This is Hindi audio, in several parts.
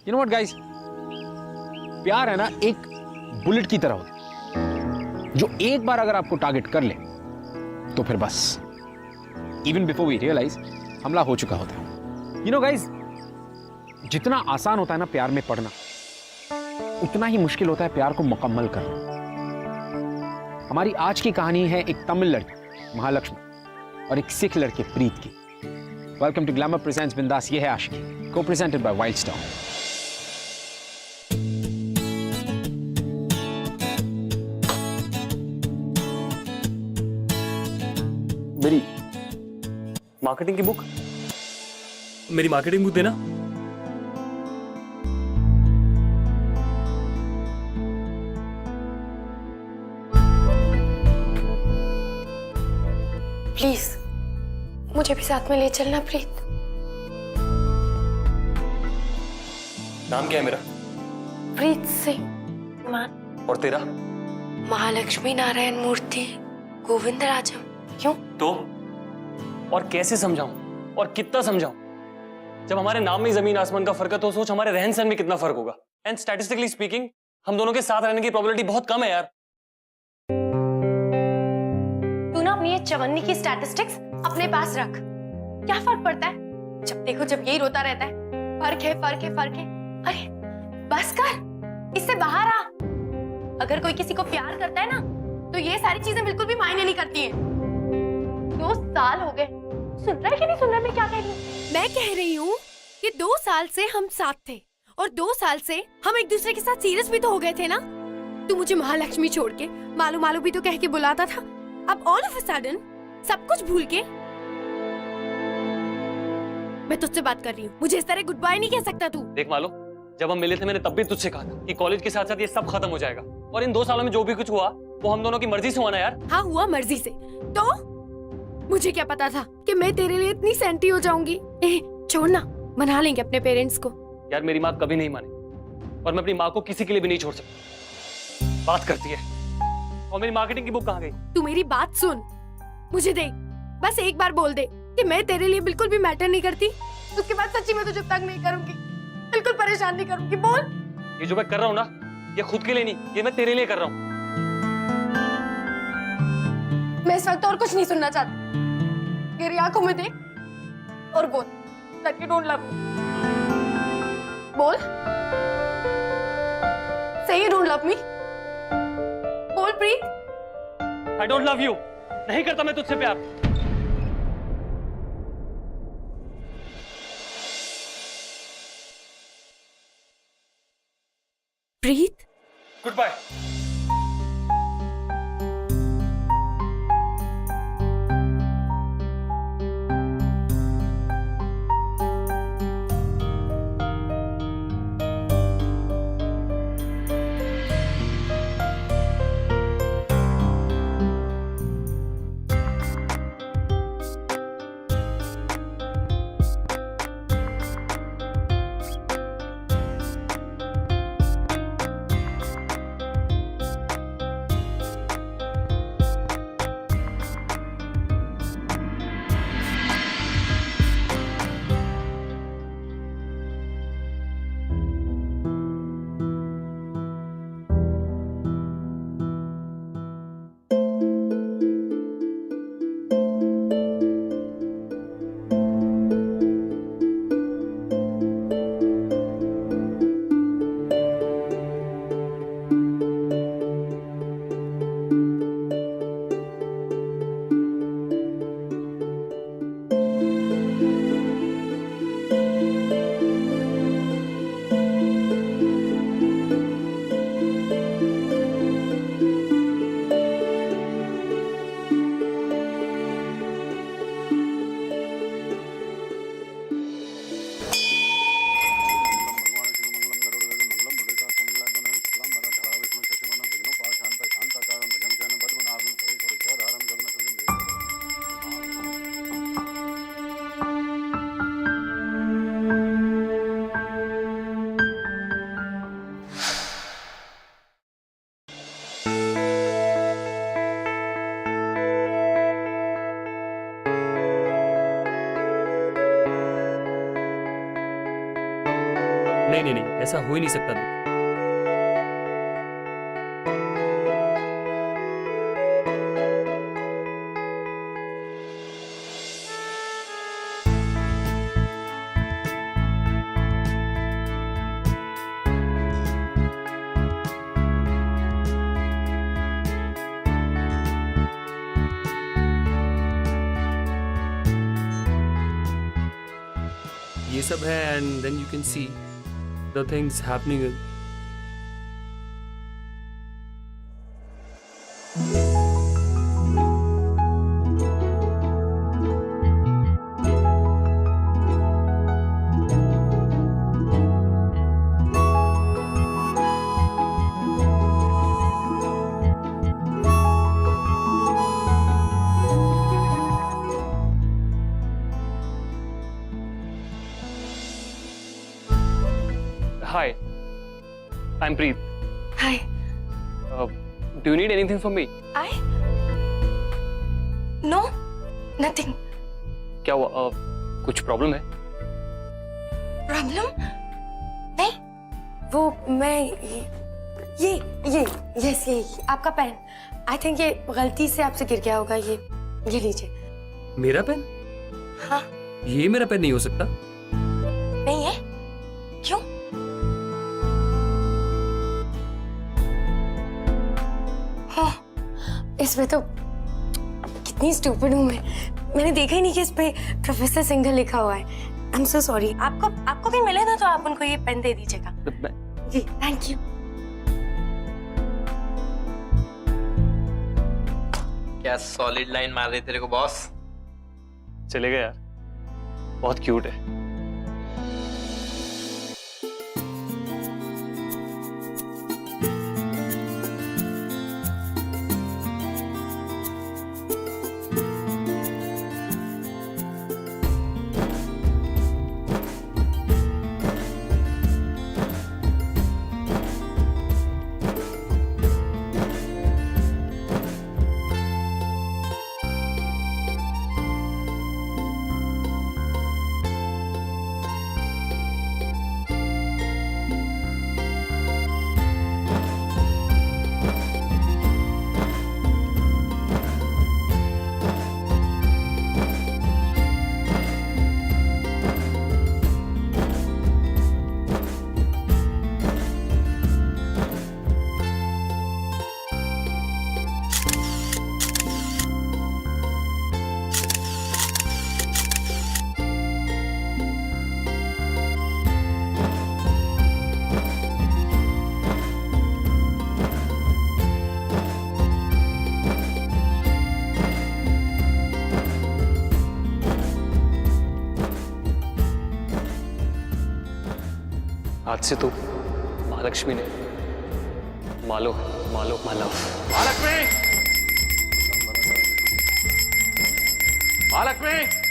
यू नो व्हाट गाइस, प्यार है ना एक बुलेट की तरह होता है, जो एक बार अगर आपको टारगेट कर ले तो फिर बस इवन बिफोर वी रियलाइज हमला हो चुका होता है। यू नो गाइस, जितना आसान होता है ना प्यार में पड़ना, उतना ही मुश्किल होता है प्यार को मुकम्मल करना। हमारी आज की कहानी है एक तमिल लड़की महालक्ष्मी और एक सिख लड़के प्रीत की। वेलकम टू ग्लैमर प्रेजेंट्स बिंदास, ये है आशिकी, को प्रेजेंटेड बाय वाइल्ड स्टार। मेरी मार्केटिंग की बुक, मेरी मार्केटिंग बुक देना। प्लीज मुझे भी साथ में ले चलना प्रीत। नाम क्या है मेरा? प्रीत सिंह। मान। और तेरा? महालक्ष्मी नारायण मूर्ति गोविंदराजम। क्यों? तो और कैसे समझाऊं और कितना समझाऊं? जब हमारे नाम में जमीन आसमान का फर्क है तो सोच हमारे रहन सहन में कितना फर्क होगा। एंड स्टैटिस्टिकली स्पीकिंग हम दोनों के साथ रहने की प्रोबेबिलिटी बहुत कम है यार। तू ना अपनी ये चवन्नी की स्टैटिस्टिक्स अपने पास रख। क्या फर्क पड़ता है? जब देखो जब यही रोता रहता है, फर्क है फर्क है फर्क है। अरे बस कर, इससे बाहर आ। अगर कोई किसी को प्यार करता है ना तो ये सारी चीजें बिल्कुल भी मायने नहीं करती हैं। 2 साल हो गए, सुन रहा है कि नहीं सुन रहा है मैं क्या कह रही हूँ? मैं कह रही हूँ कि 2 साल से हम साथ थे और 2 साल से हम एक दूसरे के साथ सीरियस भी तो हो गए थे ना। तू मुझे महालक्ष्मी छोड़ के मालू मालू भी तो कह के बुलाता था, अब ऑल ऑफ अ सडन सब कुछ भूल के। मैं तुझसे बात कर रही हूँ, मुझे इस तरह गुड बाय नहीं कह सकता तू। देख मालो, जब हम मिले थे मैंने तब भी तुझसे कहा था कि कॉलेज के साथ साथ ये सब खत्म हो जाएगा, और इन 2 सालों में जो भी कुछ हुआ वो हम दोनों की मर्जी से हुआ ना यार। हाँ हुआ मर्जी से, तो मुझे क्या पता था कि मैं तेरे लिए इतनी सेंटी हो जाऊंगी। छोड़ ना, मना लेंगे अपने पेरेंट्स को। यार मेरी माँ कभी नहीं माने, और मैं अपनी माँ को किसी के लिए भी नहीं छोड़ सकता। बात करती है। और मेरी मार्केटिंग की बुक कहाँ गई? तू मेरी बात सुन, मुझे देख, बस एक बार बोल दे कि मैं तेरे लिए बिल्कुल भी मैटर नहीं करती। उसके बाद सच्ची में तुझे तंग नहीं करूंगी, बिल्कुल परेशान नहीं करूंगी। बोल। ये जो मैं कर रहा हूँ ना, ये खुद के लिए नहीं, ये मैं तेरे लिए कर रहा हूँ। मैं इस वक्त और कुछ नहीं सुनना चाहती। मेरी आंखों में देख और बोल that you don't love me। बोल, say you don't love me। बोल प्रीत। I don't love you। नहीं करता मैं तुझसे प्यार। प्रीत, गुड बाय। नहीं नहीं नहीं, ऐसा हो ही नहीं सकता। ये सब है and then you can see the things happening. Hi, I'm Preet. Hi. Do you need anything from me? I? No, nothing. क्या हुआ? कुछ प्रॉब्लम है? प्रॉब्लम? नहीं, वो मैं ये यस ये आपका पेन। आई थिंक ये गलती से आपसे गिर गया होगा। ये लीजिए। मेरा पेन? हाँ। ये मेरा पेन नहीं हो सकता। नहीं है? क्यों? हाँ, इसमें तो कितनी स्टूपिड हूँ मैं। मैंने देखा ही नहीं कि इस पे प्रोफेसर सिंघल लिखा हुआ है। I am so sorry. आपको भी मिले ना तो आप उनको ये पेन दे दीजिएगा। जी, थैंक यू। क्या सॉलिड लाइन मार रही तेरे को बॉस? चलेगा यार, बहुत क्यूट है। आज से तो महालक्ष्मी ने मालो मालो मालव। महालक्ष्मी, महालक्ष्मी,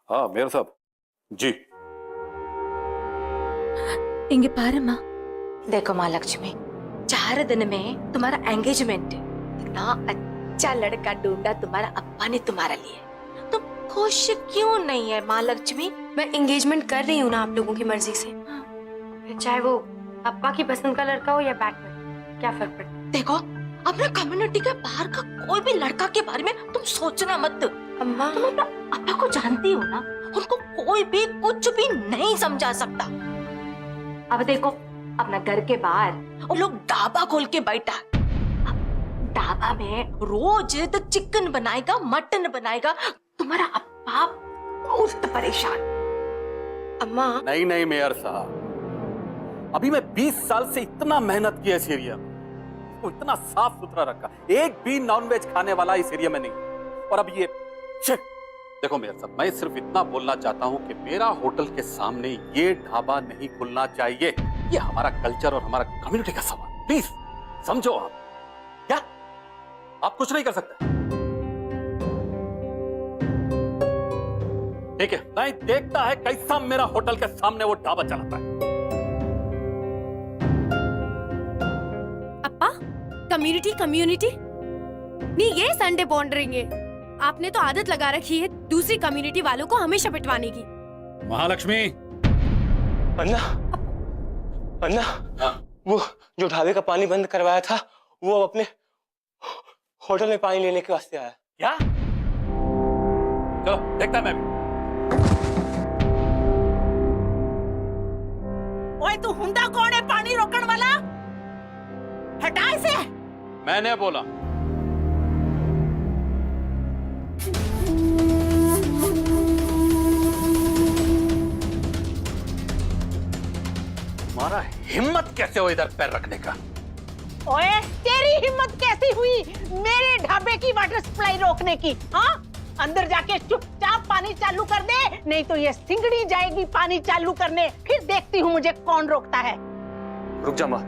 हाँ मेयर साहब जी। इंगे पारम्मा, देखो महालक्ष्मी, 4 दिन में तुम्हारा एंगेजमेंट है। इतना अच्छा लड़का ढूंढा तुम्हारा अप्पा ने तुम्हारे लिए। तुम खुश क्यों नहीं है महालक्ष्मी? मैं एंगेजमेंट कर रही हूँ ना आप लोगों की मर्जी से। फिर चाहे वो अप्पा की पसंद का लड़का हो या बैटमैन, क्या फर्क पड़ता है? देखो, अपने कम्युनिटी के बाहर का कोई भी लड़का के बारे में तुम सोचना मत। अम्मा, तुम अपना अप्पा को जानती हो ना, उनको कोई भी कुछ भी नहीं समझा सकता। अब देखो, अपना घर के बाहर वो लोग ढाबा खोल के बैठा। ढाबा में रोज तो चिकन बनाएगा, मटन बनाएगा। तुम्हारा अप्पा बहुत परेशान। अम्मा, नहीं नहीं मेयर साहब, अभी मैं 20 साल से इतना मेहनत किया इस एरिया में, इसको इतना साफ सुथरा रखा, एक भी नॉनवेज खाने वाला इस एरिया में नहीं। और अब ये देखो मेयर साहब, मैं सिर्फ इतना बोलना चाहता हूं कि मेरा होटल के सामने ये ढाबा नहीं खुलना चाहिए। ये हमारा कल्चर और हमारा कम्युनिटी का सवाल, प्लीज समझो आप। क्या आप कुछ नहीं कर सकते? ठीक है, नहीं देखता है कैसा मेरा होटल के सामने वो ढाबा चलाता है। अप्पा, कम्युनिटी कम्युनिटी नहीं, ये संडे बॉन्डरिंग है। आपने तो आदत लगा रखी है दूसरी कम्युनिटी वालों को हमेशा पिटवाने की। महालक्ष्मी, अन्ना, अन्ना, वो जो ढाबे का पानी बंद करवाया था वो अब अपने होटल में पानी लेने के वास्ते आया। क्या? चलो देखता मैं भी। ओए तू हुंदा कौन है पानी रोकण वाला? हटा इसे। मैंने बोला। तुम्हारा हिम्मत कैसे हो इधर पैर रखने का? ओए तेरी हिम्मत कैसी हुई मेरे ढाबे की वाटर सप्लाई रोकने की? हाँ, अंदर जाके चुपचाप पानी चालू कर दे, नहीं तो ये सिंगड़ी जाएगी पानी चालू करने। फिर देखती हूँ मुझे कौन रोकता है। रुक जा माँ।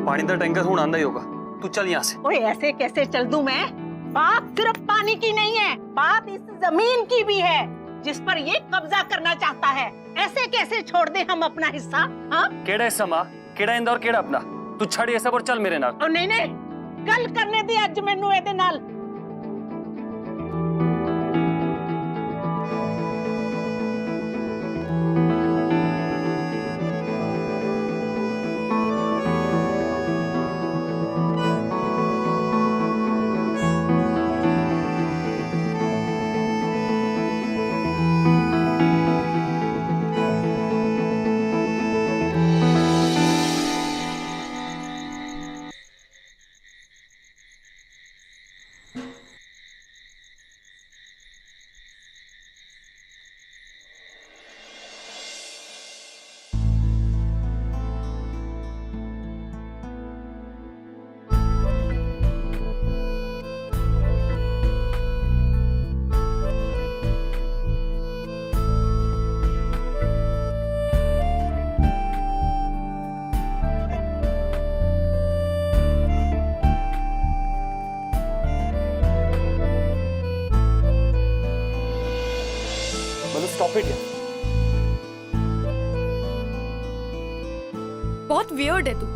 पानी का टैंकर हूं आंदा ही होगा, तू चल यहाँ से। ओए ऐसे कैसे चल दूं मैं? बात सिर्फ पानी की नहीं है, बात इस जमीन की भी है जिस पर ये कब्जा करना चाहता है। ऐसे कैसे छोड़ दे हम अपना हिस्सा? हाँ, केड़ा हिस्सा माँ, केड़ा इंदा और केड़ा अपना? तू छड़ ये सब और चल मेरे नाल। और नहीं नहीं, कल करने दे अज मैनू एदे नाल। Stop it. बहुत वियर्ड है तू।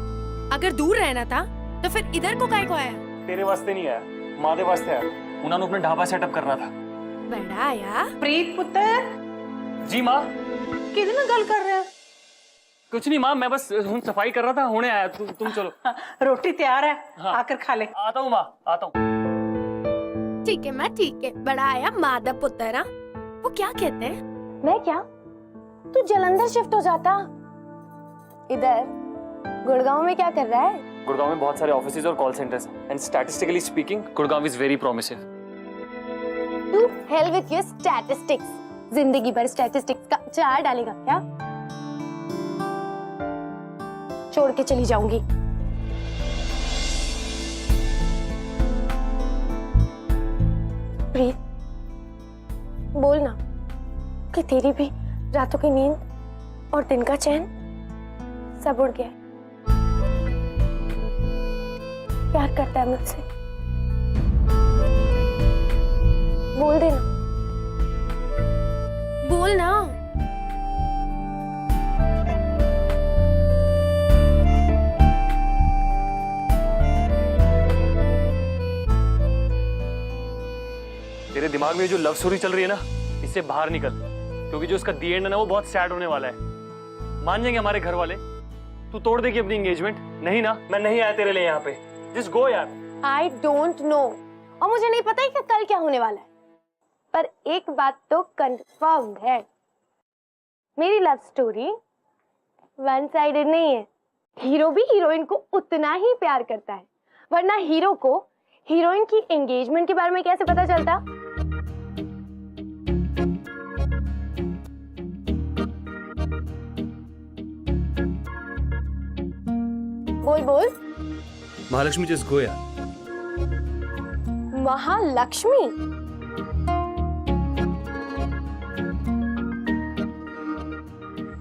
अगर दूर रहना था तो फिर इधर को काहे को आया? तेरे वास्ते नहीं आया, माँ दे वास्ते आया। उन्होंने अपना ढाबा सेटअप करना था। बड़ा आया। प्रीत पुत्र जी माँ। किदे नाल गल कर रहे हो? कुछ नहीं माँ, मैं बस सफाई कर रहा था, होने आया। तुम चलो। रोटी तैयार है, हाँ। आकर खा ले। आता हूँ माँ, आता हूँ। ठीक है माँ, ठीक है। बड़ा आया मादा पुत्रा। वो क्या कहते हैं? मैं क्या? तू जलंधर शिफ्ट हो जाता। इधर गुड़गांव में क्या कर रहा है? गुड़गांव में बहुत सारे ऑफिसेज और कॉल सेंटर्स हैं, and statistically speaking Gurgaon is very permissive. To hell with your statistics. जिंदगी भर स्टैटिस्टिक्स का चार डालेगा क्या? छोड़ के चली जाऊंगी। प्रीत, बोल ना कि तेरी भी रातों की नींद और दिन का चैन सब उड़ गया। प्यार करता है मुझसे, बोल देना। बोल ना। तेरे दिमाग में जो लव स्टोरी चल रही है ना, इससे बाहर निकल, क्योंकि जो इसका दी एंड है ना वो बहुत सैड होने वाला है। मान जाएंगे हमारे घर वाले। तू तोड़ देगी अपनी एंगेजमेंट? नहीं ना, मैं नहीं आया तेरे लिए यहाँ पे। जस्ट गो यार। आई डोंट नो, और मुझे नहीं पता कि कल क्या होने वाला है, पर एक बात तो कंफर्म है, मेरी लव स्टोरी वन साइडेड नहीं है। हीरो भी हीरोइन को उतना ही प्यार करता है, वरना हीरो को हीरोइन की एंगेजमेंट के बारे में कैसे पता चलता? बोल बोल। महालक्ष्मी जस्ट गो यार। महालक्ष्मी?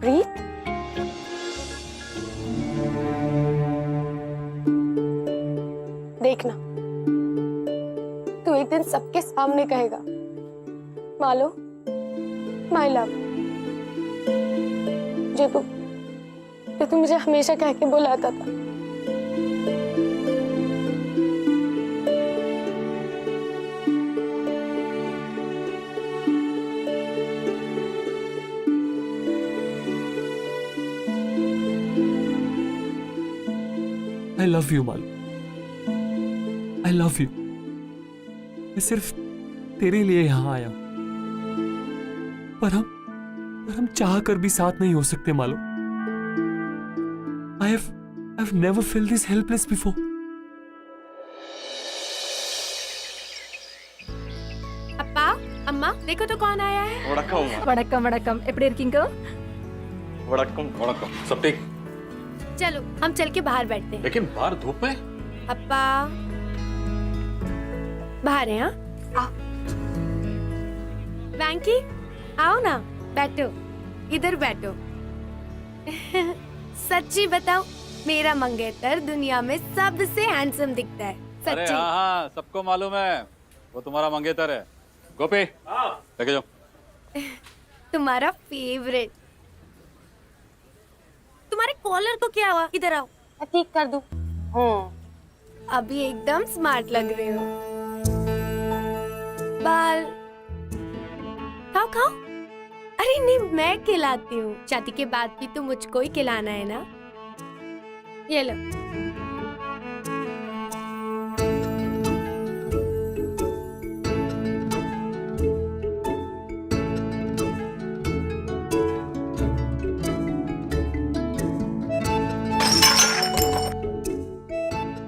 प्रीत? देखना, तू एक दिन सबके सामने कहेगा, मालो, माय लव, जो तू मुझे हमेशा कह के बुलाता था। I love you, Malu. I love you। मैं सिर्फ तेरे लिए यहां आया, पर हम चाह कर भी साथ नहीं हो सकते, Malu. I've never felt this helpless before। अप्पा, अम्मा, देखो तो कौन आया है। वणक्कम वणक्कम एपड़ी इरुकींगो? वड़क्कम सब ठीक? चलो हम चल के बाहर बैठते हैं। लेकिन बाहर धूप में? अप्पा, बाहर है। हाँ, वैंकी, आओ ना, बैठो, इधर बैठो। सच्ची बताओ, मेरा मंगेतर दुनिया में सबसे हैंडसम दिखता है। अरे सच्ची। हाँ, सबको मालूम है, वो तुम्हारा मंगेतर है। गोपी, लेके जाओ। तुम्हारा फेवरेट। तुम्हारे कॉलर को क्या हुआ? इधर आओ, मैं ठीक कर दूं। अभी एकदम स्मार्ट लग रहे हो। बाल खाओ खाओ। अरे नहीं, मैं खिलाती हूँ। शादी के बाद भी तो मुझको ही खिलाना है ना। ये लो।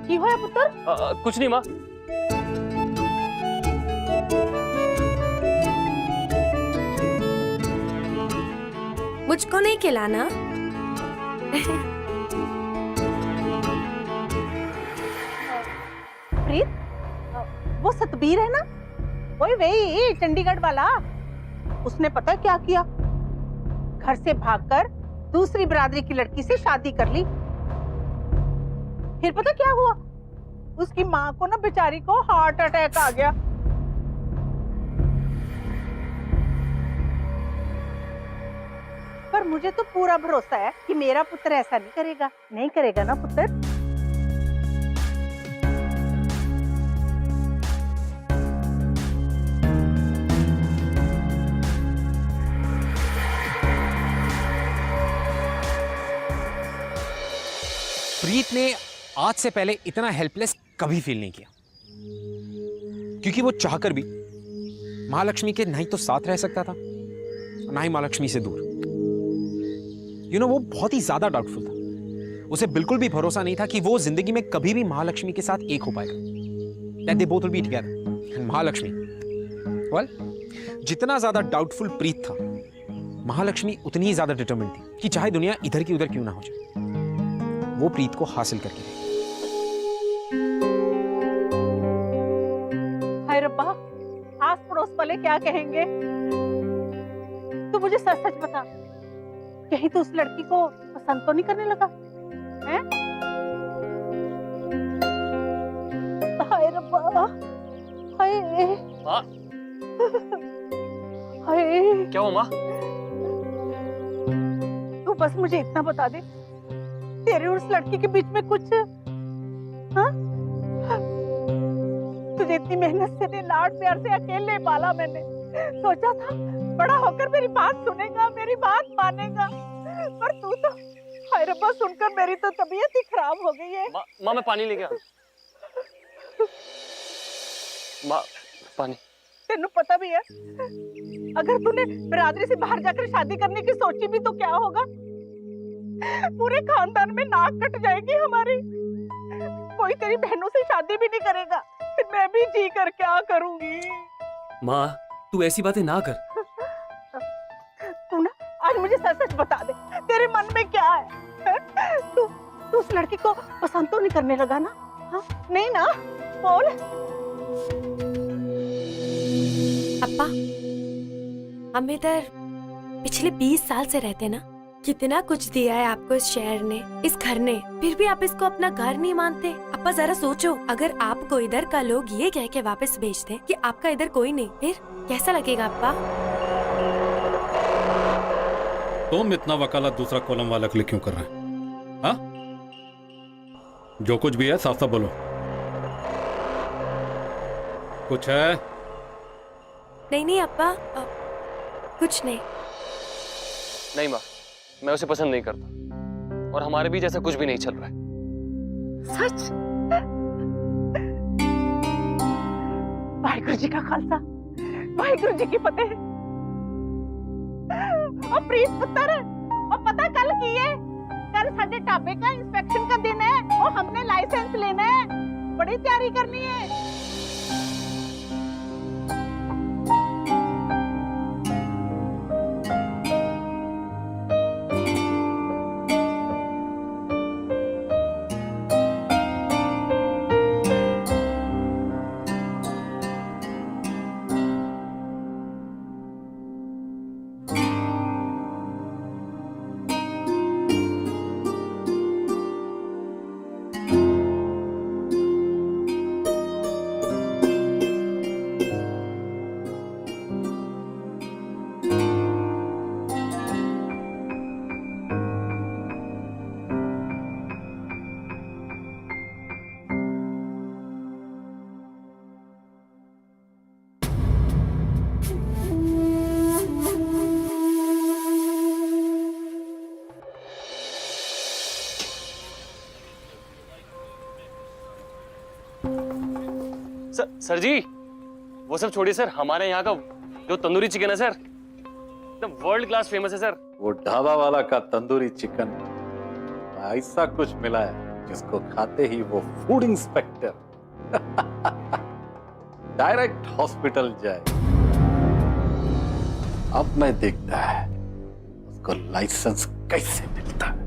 की होया पुत्र? कुछ नहीं माँ। मुझको नहीं खिलाना। प्रीत, वो सतबीर है ना, वही चंडीगढ़ वाला। उसने पता है क्या किया? घर से भागकर दूसरी बिरादरी की लड़की से शादी कर ली। फिर पता क्या हुआ? उसकी माँ को ना बेचारी को हार्ट अटैक आ गया। पर मुझे तो पूरा भरोसा है कि मेरा पुत्र ऐसा नहीं करेगा। नहीं करेगा ना पुत्र? प्रीत ने आज से पहले इतना हेल्पलेस कभी फील नहीं किया, क्योंकि वो चाहकर भी महालक्ष्मी के नहीं तो साथ रह सकता था, ना ही महालक्ष्मी से दूर। वो बहुत ही ज्यादा डाउटफुल था। उसे बिल्कुल भी भरोसा नहीं था कि वो जिंदगी में कभी भी महालक्ष्मी के साथ एक हो पाएगा। That they both will be together. And Mahalakshmi, well, जितना ज्यादा डाउटफुल प्रीत था, महालक्ष्मी उतनी ही ज्यादा डिटरमिन्ड थी कि चाहे दुनिया इधर की उधर क्यों ना हो जाए, वो प्रीत को हासिल करके रहेगी। हाय रब्बा, आस पड़ोस वाले क्या कहेंगे? तू मुझे सच सच बता, कहीं तो उस लड़की को पसंद तो नहीं करने लगा हैं? हाय रब्बा, हाय माँ, हाय। क्या हुआ माँ? तू बस मुझे इतना बता दे, तेरे और उस लड़की के बीच में कुछ? हाँ? तुझे इतनी मेहनत से, लाड प्यार से अकेले पाला मैंने। सोचा था बड़ा होकर मेरी बात सुनेगा, मेरी बात मानेगा, पर तू तो, हाय रब्बा, सुनकर मेरी तो तबीयत ही खराब हो गई है। माँ मैं पानी लेके आ। माँ पानी। तेनू पता भी है, अगर तूने बिरादरी से बाहर जाकर शादी करने की सोची भी तो क्या होगा? पूरे खानदान में नाक कट जाएगी हमारी। कोई तेरी बहनों से शादी भी नहीं करेगा, फिर मैं भी जी कर क्या करूंगी? माँ तू ऐसी बातें ना कर। तू ना आज मुझे सच सच बता दे, तेरे मन में क्या है? तू उस लड़की को पसंद तो नहीं करने लगा ना? हाँ नहीं ना? बोल। अप्पा, हम इधर पिछले 20 साल से रहते ना। कितना कुछ दिया है आपको इस शहर ने, इस घर ने, फिर भी आप इसको अपना घर नहीं मानते। अप्पा जरा सोचो, अगर आपको इधर का लोग ये कह के वापस भेज दे कि आपका इधर कोई नहीं, फिर कैसा लगेगा अप्पा? तुम इतना वकालत दूसरा कॉलम वाला के लिए क्यों कर रहे हैं? हाँ? जो कुछ भी है साफ साफ बोलो। कुछ है? नहीं नहीं अप्पा, कुछ नहीं। नहीं माँ, मैं उसे पसंद नहीं करता और हमारे बीच ऐसा कुछ भी नहीं चल रहा है। सच? वाहिगुरु जी का खालसा, वाहिगुरु जी की फतेह। और प्रीत पुत्र, और पता कल की है, कल साडे ढाबे का इंस्पेक्शन का दिन है और हमने लाइसेंस लेना है, बड़ी तैयारी करनी है। सर जी, वो सब छोड़िए सर, हमारे यहाँ का जो तंदूरी चिकन है सर, एकदम वर्ल्ड क्लास फेमस है सर। वो ढाबा वाला का तंदूरी चिकन ऐसा कुछ मिला है जिसको खाते ही वो फूड इंस्पेक्टर डायरेक्ट हॉस्पिटल जाए। अब मैं देखता है उसको लाइसेंस कैसे मिलता है।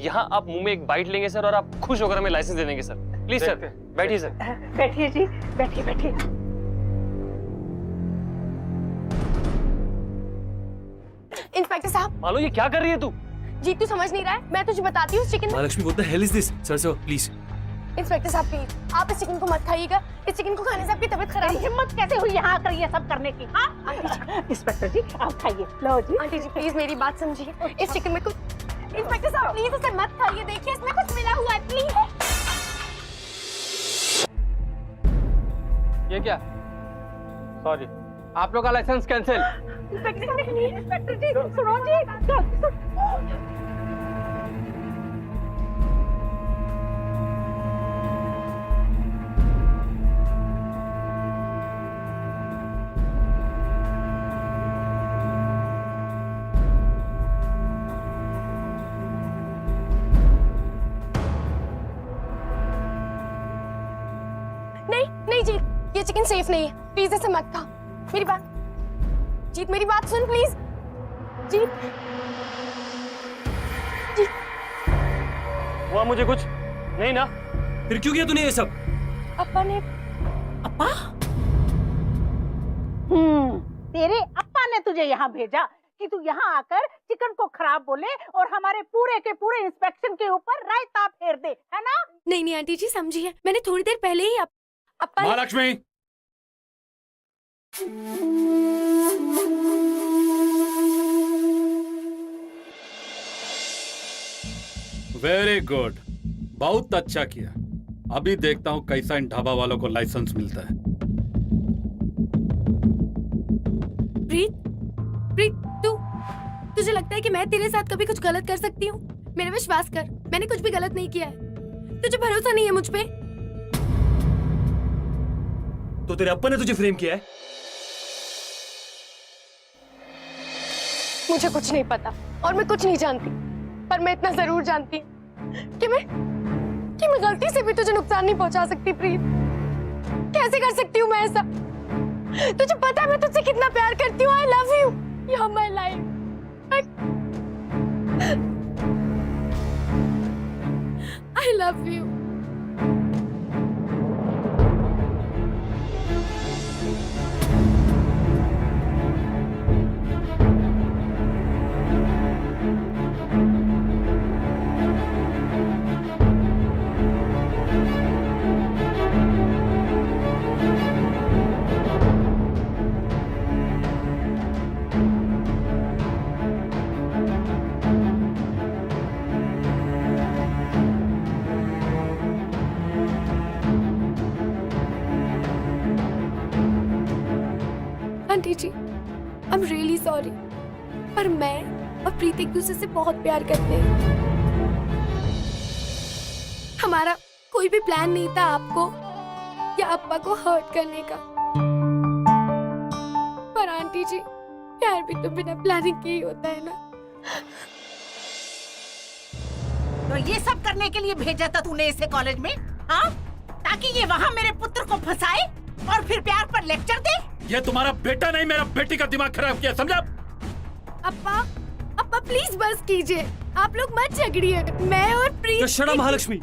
यहाँ आप मुंह में एक बाइट लेंगे सर और आप खुश होकर हमें लाइसेंस दे देंगे सर। प्लीज सर, बैठिए सर। बैठिए जी, बैठिए बैठिए। इंस्पेक्टर साहब। मालो ये क्या कर रही है तू? जी तू समझ नहीं रहा है, मैं तुझे बताती हूँ chicken. Mahalakshmi, what the hell is this? Sir please. Inspector साहब प्लीज, आप इस चिकन को मत खाइएगा। इस चिकन को खाने से आपकी तबीयत खराब। हिम्मत कैसे हुई यहाँ आकर ये सब करने की? हाँ इंस्पेक्टर जी आप खाइए। लो जी। आंटी जी प्लीज मेरी बात समझिए, इस चिकन में कुछ। इंस्पेक्टर साहब प्लीज उसे मत खाइए, देखिए इसमें कुछ मिला हुआ है, प्लीज। ये क्या? सॉरी, आप लोग का लाइसेंस कैंसिल। इंस्पेक्टर जी सुनो जी। नहीं जीत, ये चिकन सेफ नहीं है, प्लीज इसे मत खाओ। मेरी बात जीत, मेरी बात सुन प्लीज। जीत जीत। हुआ मुझे कुछ नहीं ना? फिर क्यों किया तूने ये सब? अप्पा ने। अप्पा? तेरे अप्पा ने तुझे यहाँ भेजा कि तू यहाँ आकर चिकन को खराब बोले और हमारे पूरे के पूरे इंस्पेक्शन के ऊपर रायता फेर दे, है ना? नहीं नहीं आंटी जी समझिए, मैंने थोड़ी देर पहले ही अप्पा। महालक्ष्मी, वेरी गुड, बहुत अच्छा किया। अभी देखता हूं कैसा इन ढाबा वालों को लाइसेंस मिलता है। प्रीत तुझे लगता है कि मैं तेरे साथ कभी कुछ गलत कर सकती हूँ? मेरा विश्वास कर, मैंने कुछ भी गलत नहीं किया है। तुझे भरोसा नहीं है मुझ पे? तो तेरे अप्पा ने तुझे फ्रेम किया है? मुझे कुछ नहीं पता और मैं कुछ नहीं जानती, पर मैं इतना जरूर जानती हूँ कि मैं गलती से भी तुझे नुकसान नहीं पहुंचा सकती। प्रीत, कैसे कर सकती हूँ मैं ऐसा? तुझे पता है मैं तुझसे कितना प्यार करती हूँ। I love you, you are my life. Love you. Aunty ji, I am really sorry, पर मैं और प्रीत एक दूसरे से बहुत प्यार करते हैं। हमारा कोई भी प्लान नहीं था आपको या अप्पा को हर्ट करने का। पर आंटी जी, प्यार भी तो बिना प्लानिंग के ही होता है ना। तो ये सब करने के लिए भेजा था तूने इसे कॉलेज में, हाँ? ताकि ये वहाँ मेरे पुत्र को फंसाए और फिर प्यार पर लेक्चर दे। ये तुम्हारा बेटा नहीं, मेरा बेटी का दिमाग खराब किया, समझा? अप्पा, अप्पा प्लीज बस कीजिए, आप लोग मत झगड़िए। मैं और प्रीत। शट अप महालक्ष्मी,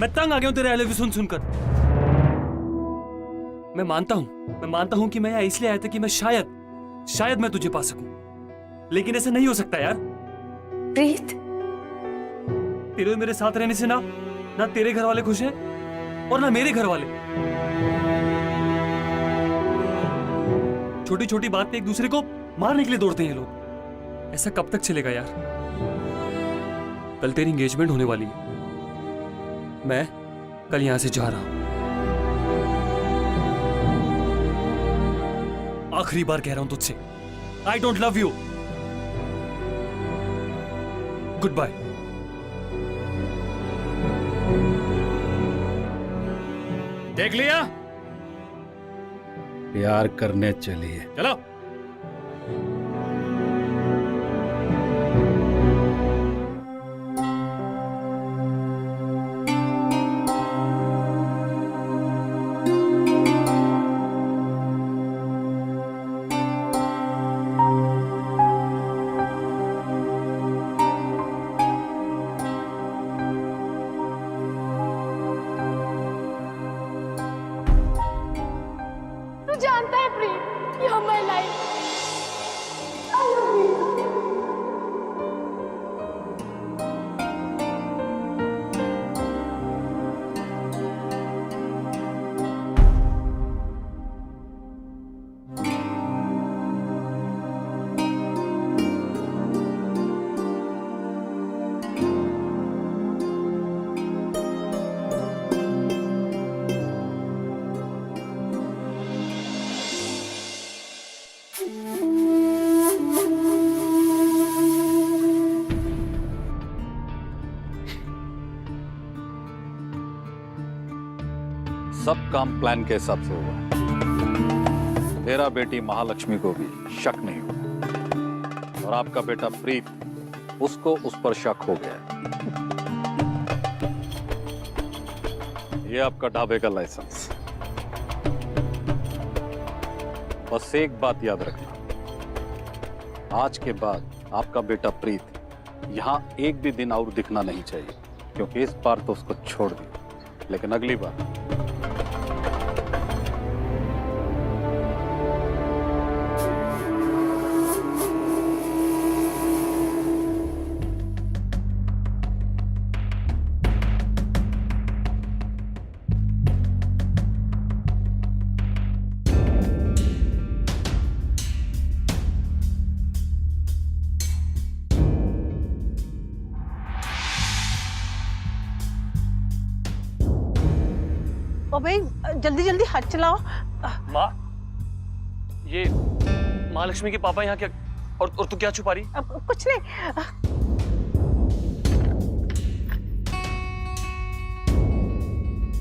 मैं तंग आ गया हूँ तेरे आई लव यू सुन सुनकर। मैं मानता हूँ कि मैं यहाँ इसलिए आया था कि मैं शायद मैं तुझे पा सकूं, लेकिन ऐसा नहीं हो सकता यार। प्रीत, तेरे और मेरे साथ रहने से ना तेरे घर वाले खुश हैं और ना मेरे घर वाले। छोटी छोटी बात पे एक दूसरे को मारने के लिए दौड़ते हैं ये लोग। ऐसा कब तक चलेगा यार? कल तेरी एंगेजमेंट होने वाली है, मैं कल यहां से जा रहा हूं। आखिरी बार कह रहा हूं तुझसे, I don't love you. Good bye. देख लिया, प्यार करने चलिए, चलो। तू जानता है Preet, you are my life. सब काम प्लान के हिसाब से हुआ। तेरा बेटी महालक्ष्मी को भी शक नहीं हुआ और आपका बेटा प्रीत, उसको उस पर शक हो गया। ये आपका ढाबे का लाइसेंस। बस एक बात याद रखना, आज के बाद आपका बेटा प्रीत यहां एक भी दिन और दिखना नहीं चाहिए, क्योंकि इस बार तो उसको छोड़ दिया, लेकिन अगली बार ओ भाई, जल्दी जल्दी हाथ चलाओ। माँ, ये महालक्ष्मी के पापा यहाँ क्या? और तू क्या छुपा रही? कुछ नहीं।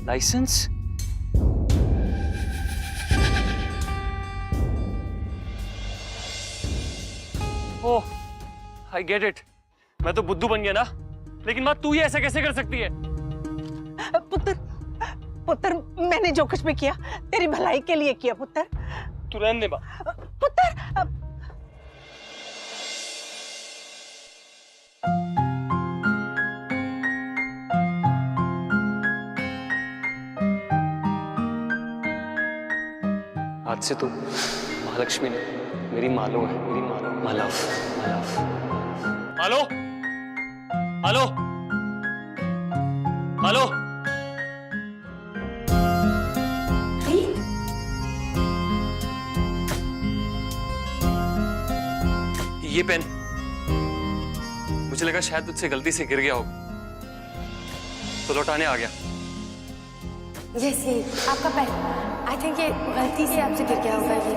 License? Oh, I get it. मैं तो बुद्धू बन गया ना, लेकिन माँ तू ये ऐसा कैसे कर सकती है? पुत्र, मैंने जो कुछ भी किया तेरी भलाई के लिए किया पुत्र। तू रहने दे माँ। पुत्र, आज से तू महालक्ष्मी ने मेरी मालो है, मेरी मालो, मालव, मालव। मालो, मालो, मालो। ये पेन मुझे लगा शायद तुझसे गलती से गिर गया हो, तो लौटाने आ गया। ये आपका पेन। आई थिंक ये गलती से आपसे गिर गया होगा ये।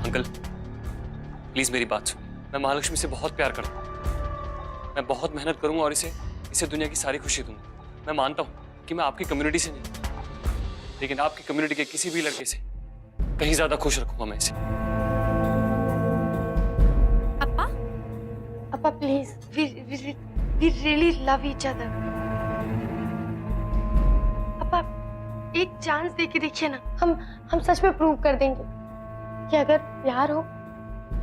अंकल प्लीज मेरी बात सुन। मैं महालक्ष्मी से बहुत प्यार करता हूँ। मैं बहुत मेहनत करूंगा और इसे दुनिया की सारी खुशी दूंगा। मैं मानता हूँ कि मैं आपकी कम्युनिटी से नहीं, लेकिन आपकी कम्युनिटी के किसी भी लड़के से कहीं ज्यादा खुश रखूंगा मैं इसे। अप्पा, अप्पा please, we really love each other. अप्पा एक चांस दे के देखिए ना, हम सच में प्रूव कर देंगे कि अगर प्यार हो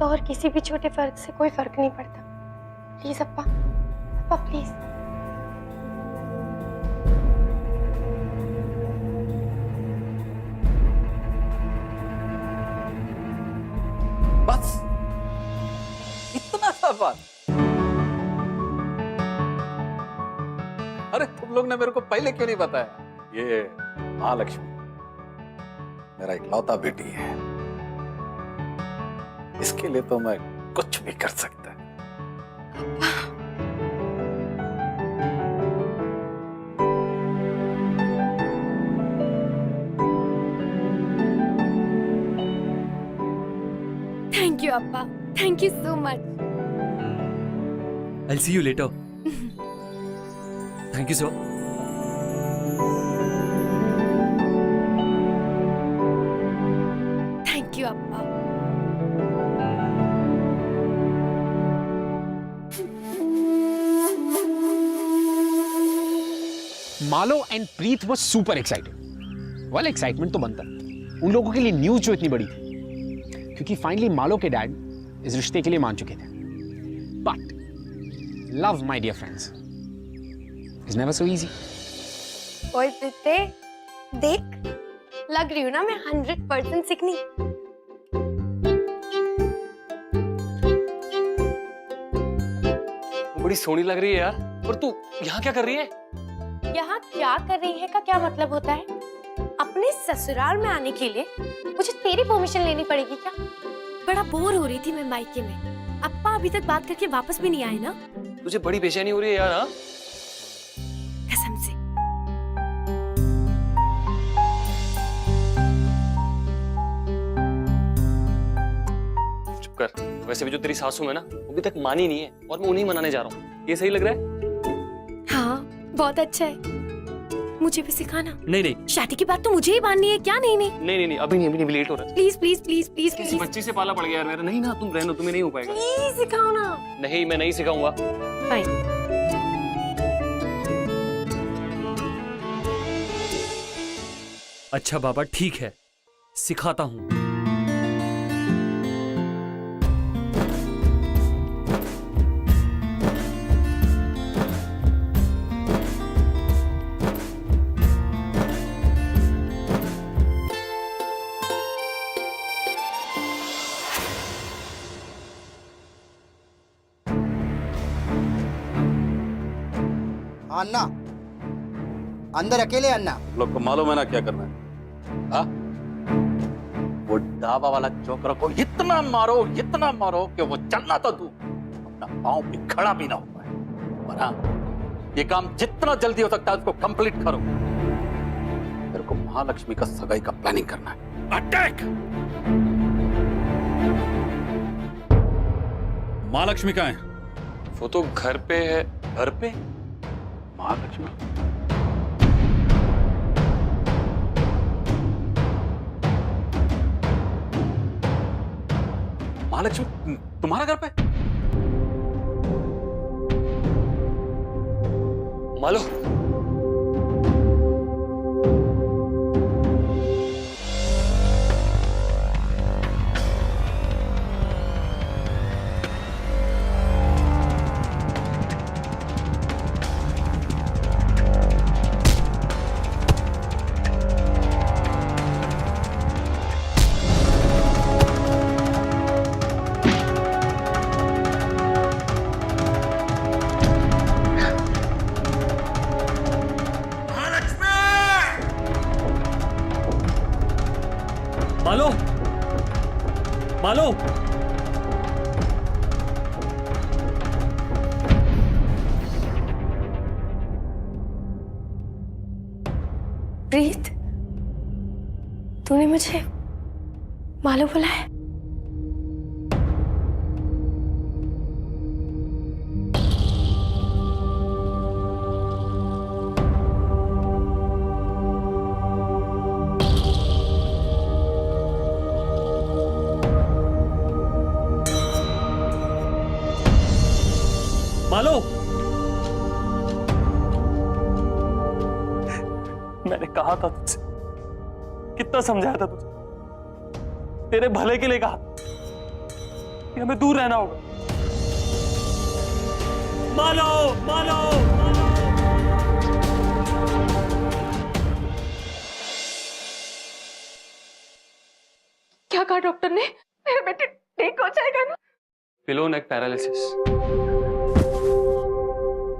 तो और किसी भी छोटे फर्क से कोई फर्क नहीं पड़ता। प्लीज अप्पा, अप्पा प्लीज। बस इतना सा बात। अरे तुम लोग ने मेरे को पहले क्यों नहीं बताया? ये महालक्ष्मी मेरा इकलौता बेटी है, इसके लिए तो मैं कुछ भी कर सकता। थैंक यू अप्पा, thank you so much. I'll see you later. Thank you sir. Thank you अप्पा। Malo and Preet was super excited. Well excitement तो बनता उन लोगों के लिए न्यूज जो इतनी बड़ी थी, क्योंकि फाइनली मालो के डैड इस रिश्ते के लिए मान चुके थे। But love my dear friends is never so easy. ओए दीप्ते, देख लग रही हूँ ना मैं 100% सिकनी। बड़ी सोहनी लग रही है यार, पर तू यहाँ क्या कर रही है? यहाँ क्या कर रही है का क्या मतलब होता है? अपने ससुराल में आने के लिए मुझे तेरी परमिशन लेनी पड़ेगी क्या? बड़ा बोर हो रही थी मैं मायके में। अप्पा अभी तक बात करके वापस भी नहीं आए ना? तुझे बड़ी बेचैनी हो रही है यार। हाँ कसम से। चुप कर। वैसे भी जो तेरी सासू है ना, वो अभी तक मानी नहीं है और मैं उन्हीं मनाने जा रहा हूँ। ये सही लग रहा है? हाँ बहुत अच्छा है, मुझे भी सिखाना। नहीं नहीं शादी की बात तो मुझे ही माननी है क्या? नहीं नहीं नहीं नहीं नहीं, अभी नहीं लेट हो रहा है। प्लीज प्लीज प्लीज प्लीज किसी प्लीज बच्ची से पाला पड़ गया यार मेरा। नहीं ना, तुम रहना, तुम्हें नहीं हो पाएगा। प्लीज सिखाओ ना। नहीं, मैं नहीं सिखाऊंगा। फाइन। अच्छा बाबा ठीक है, सिखाता हूँ। अन्ना, अंदर अकेले अन्ना। लोग को मालूम है ना क्या करना है? हाँ? वो ढाबा वाला जोकर को इतना मारो कि वो चलना तो तू अपना पांव पे खड़ा भी ना हो पाए। और हाँ, ये काम जितना जल्दी हो सकता है उसको कंप्लीट करो। तेरे को महालक्ष्मी का सगाई का प्लानिंग करना है। अटैक! महालक्ष्मी कहाँ है? वो तो घर पे है। घर पे? महालक्ष्मी? महालक्ष्मी तुम्हारा घर पे? मालो, मालो, मालो, प्रीत, तूने मुझे मालूम बुलाया? मालो, मैंने कहा था तुझसे, कितना समझाया था तुझे, तेरे भले के लिए कहा कि हमें दूर रहना होगा। मालो, मालो, मालो। क्या कहा डॉक्टर ने? मेरा बेटे ठीक हो जाएगा ना? पिलो नेक पैरालिसिस,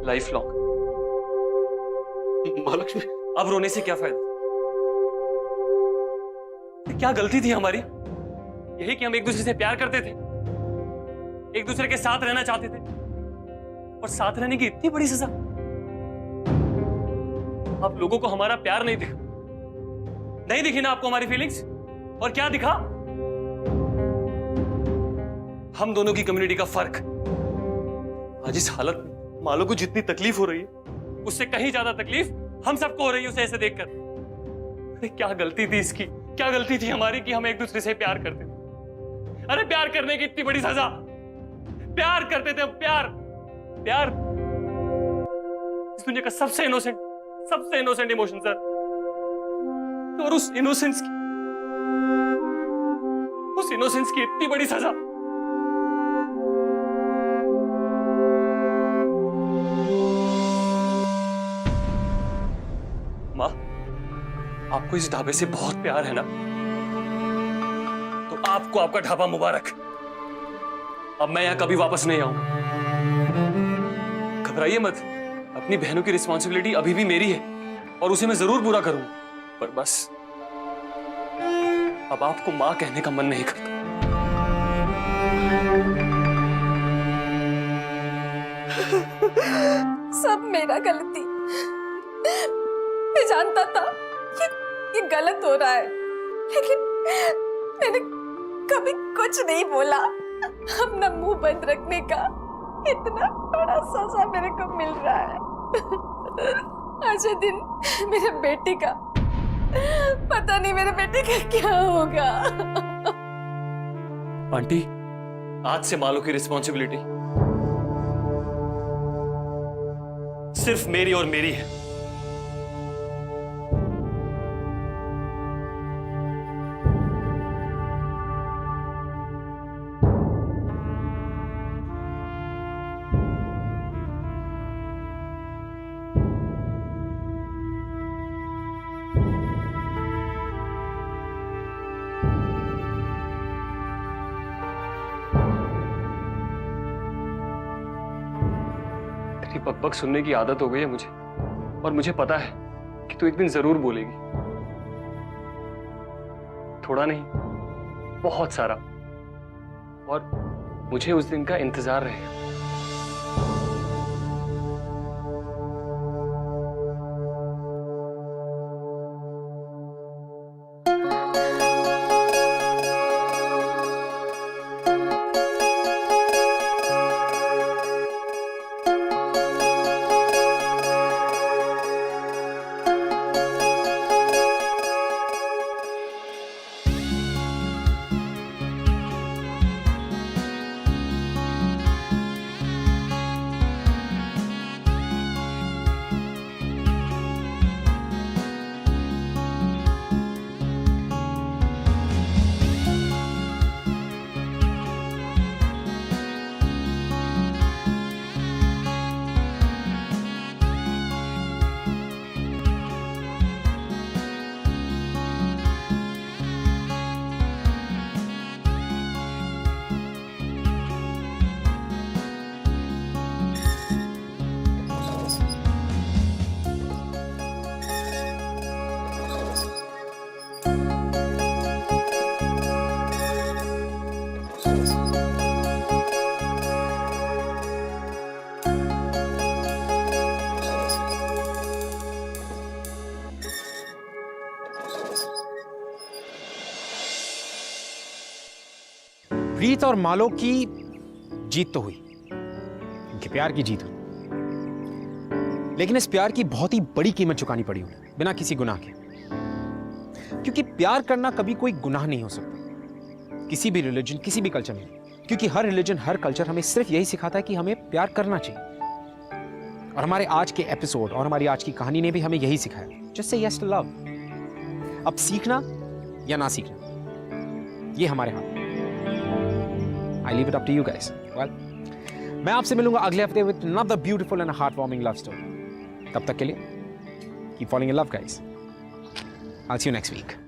लाइफ लॉन्ग। महालक्ष्मी, अब रोने से क्या फायदा? क्या गलती थी हमारी? यही कि हम एक दूसरे से प्यार करते थे, एक दूसरे के साथ रहना चाहते थे, और साथ रहने की इतनी बड़ी सजा। आप लोगों को हमारा प्यार नहीं दिखा, नहीं दिखी ना आपको हमारी फीलिंग्स? और क्या दिखा? हम दोनों की कम्युनिटी का फर्क। आज इस हालत में मालो को जितनी तकलीफ हो रही है, उससे कहीं ज्यादा तकलीफ हम सबको हो रही है उसे ऐसे देखकर। अरे क्या गलती थी इसकी, क्या गलती थी हमारी कि हम एक दूसरे से प्यार करते थे? अरे प्यार करने की इतनी बड़ी सजा, प्यार करते थे, प्यार प्यार इस दुनिया का सबसे इनोसेंट इमोशन सर। और उस इनोसेंस की इतनी बड़ी सजा। माँ, आपको इस ढाबे से बहुत प्यार है ना? तो आपको आपका ढाबा मुबारक। अब मैं यहां कभी वापस नहीं आऊंगा। घबराइए मत, अपनी बहनों की रिस्पॉन्सिबिलिटी अभी भी मेरी है और उसे मैं जरूर पूरा करूंगा। पर बस अब आपको मां कहने का मन नहीं करता। सब मेरा गलती। मैं जानता था ये गलत हो रहा है, लेकिन मैंने कभी कुछ नहीं बोला। अपना मुंह बंद रखने का इतना बड़ा सजा मेरे को मिल रहा है। आज ये दिन मेरे बेटे का, पता नहीं मेरे बेटे का क्या होगा। आंटी, आज से मालो की रिस्पॉन्सिबिलिटी सिर्फ मेरी और मेरी है। बकबक सुनने की आदत हो गई है मुझे, और मुझे पता है कि तू एक दिन जरूर बोलेगी। थोड़ा नहीं, बहुत सारा, और मुझे उस दिन का इंतजार रहेगा। प्रीत और मालो की जीत तो हुई, उनके प्यार की जीत हुई, लेकिन इस प्यार की बहुत ही बड़ी कीमत चुकानी पड़ी उन्हें, बिना किसी गुनाह के। क्योंकि प्यार करना कभी कोई गुनाह नहीं हो सकता, किसी भी रिलीजन, किसी भी कल्चर में, क्योंकि हर रिलीजन, हर कल्चर हमें सिर्फ यही सिखाता है कि हमें प्यार करना चाहिए। और हमारे आज के एपिसोड और हमारी आज की कहानी ने भी हमें यही सिखाया, just say yes to love. अब सीखना या ना सीखना, ये हमारे हाथ। I leave it up to you guys. Well, मैं आपसे मिलूंगा अगले हफ्ते with another beautiful and heartwarming love story. तब तक के लिए keep falling in love, guys. I'll see you next week.